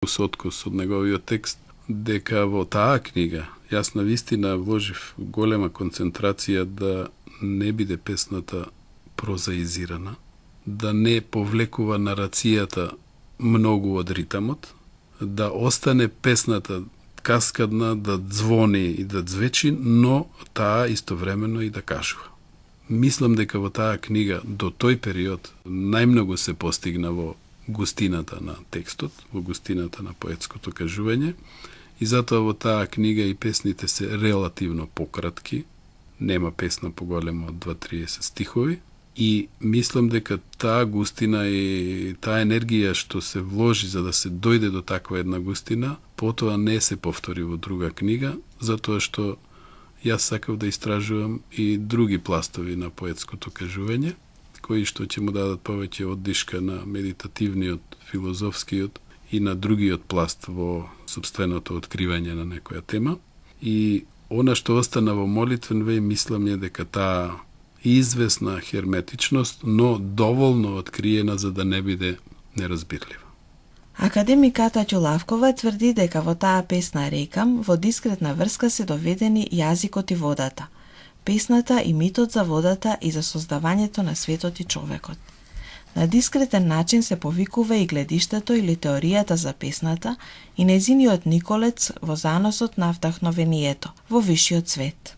соткос од неговиот текст, дека во таа книга јас навистина вложив голема концентрација да не биде песната прозаизирана, да не повлекува нарацијата многу од ритамот, да остане песната каскадна, да звони и да звечи, но таа истовремено и да кажува. Мислам дека во таа книга до тој период најмногу се постигна во густината на текстот, во густината на поетското кажување, и затоа во таа книга и песните се релативно пократки, нема песна поголема од 2-30 стихови, и мислам дека таа густина и таа енергија што се вложи за да се дојде до таква една густина, потоа не се повтори во друга книга, затоа што јас сакав да истражувам и други пластови на поетското кажување, кои што ќе му дадат повеќе оддишка на медитативниот, филозофскиот и на другиот пласт во собственото откривање на некоја тема. И она што остана во молитвен веј, мислам е дека таа известна херметичност, но доволно откриена за да не биде неразбирлива. Академиката Ќулавкова тврди дека во таа песна Рекам во дискретна врска се доведени јазикот и водата, песната и митот за водата и за создавањето на светот и човекот. На дискретен начин се повикува и гледиштето или теоријата за песната и нејзиниот николец во заносот на вдахновението, во висшиот свет.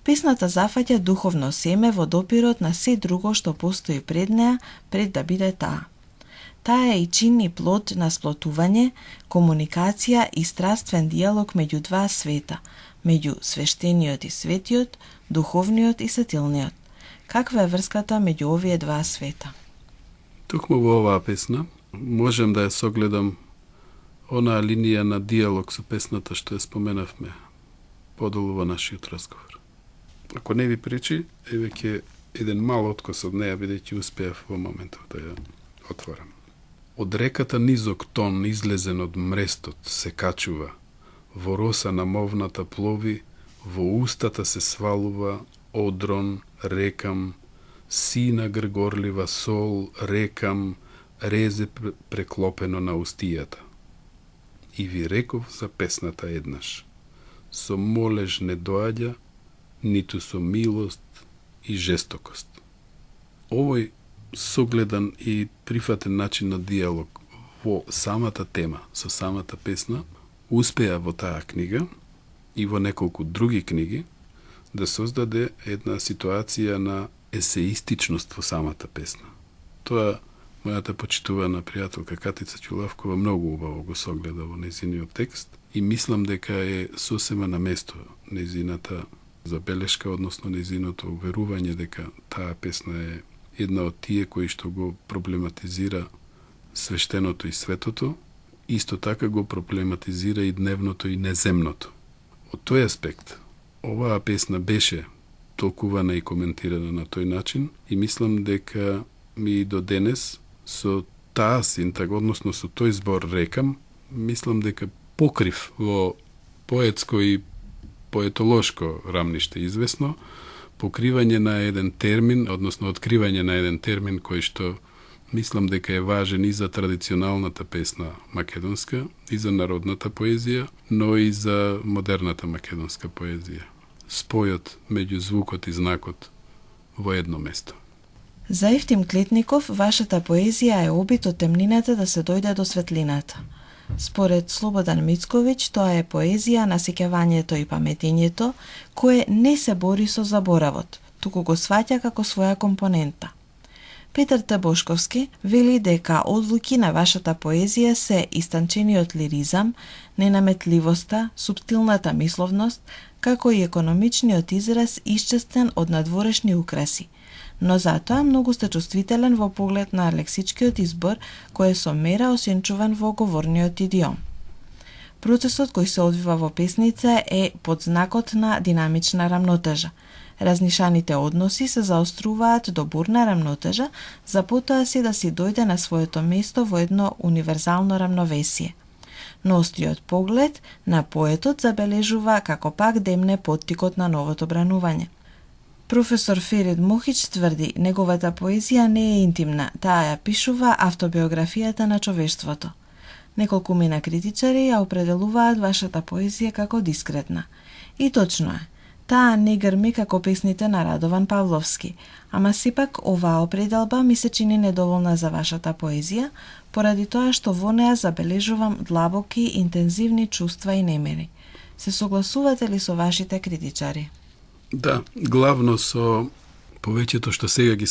Песната зафаќа духовно семе во допирот на се друго што постои пред неа, пред да биде таа. Таа е и чинни плод на сплотување, комуникација и страствен диалог меѓу два света, меѓу свештениот и светиот, духовниот и сетилниот. Каква е врската меѓу овие два света? Токму во оваа песна можем да ја согледам онаа линија на диалог со песната што ја споменавме подолу во нашиот разговор. Ако не ви пречи, е веќе еден мал откос од неја, бидејќи успеав во моментов да ја отворам. Од реката низок тон, излезен од мрестот, се качува, во роса на мовната плови, во устата се свалува, одрон, рекам, сина гргорлива сол, рекам, резе преклопено на устијата. И ви реков за песната еднаш, со молеж не доаѓа, ниту со милост и жестокост. Овој согледан и прифатен начин на диалог во самата тема, со самата песна, успеа во таа книга и во неколку други книги да создаде една ситуација на есеистичност во самата песна. Тоа мојата почитувана пријателка Катица Ќулавкова многу убаво го согледа во нејзиниот текст и мислам дека е сосема на место нејзината забелешка, односно нејзиното уверување дека таа песна е една од тие кои што го проблематизира свештеното и светото, исто така го проблематизира и дневното и неземното. Од тој аспект, оваа песна беше толкувана и коментирана на тој начин и мислам дека ми до денес со таа синтаг, односно со тој збор рекам, мислам дека покрив во поетско и поетолошко рамниште известно, покривање на еден термин, односно откривање на еден термин кој што мислам дека е важен и за традиционалната песна македонска, и за народната поезија, но и за модерната македонска поезија. Спојот меѓу звукот и знакот во едно место. За Евтим Клетников, вашата поезија е обид од темнината да се дојде до светлината. Според Слободан Мицковиќ, тоа е поезија на сеќавањето и паметењето, кое не се бори со заборавот, туку го сваќа како своја компонента. Петар Т. Бошковски вели дека одлуки на вашата поезија се истанчениот лиризам, ненаметливоста, суптилната мисловност, како и економичниот израз исчестен од надворешни украси, но затоа многу сте чувствителен во поглед на лексичкиот избор кој е со мера осенчуван во говорниот идиом. Процесот кој се одвива во песница е под знакот на динамична рамнотежа. Разнишаните односи се заоструваат до бурна рамнотежа, за потоа си да си дојде на своето место во едно универзално рамновесие. Но остриот поглед на поетот забележува како пак демне поттикот на новото бранување. Професор Ферид Мохич тврди, неговата поезија не е интимна, таа ја пишува автобиографијата на човештвото. Неколку мина критичари ја определуваат вашата поезија како дискретна. И точно е. Таа не грми како песните на Радован Павловски, ама сепак оваа определба ми се чини недоволна за вашата поезија, поради тоа што во неа забележувам длабоки, интензивни чувства и немери. Се согласувате ли со вашите критичари? Да, главно со повеќето што сега ги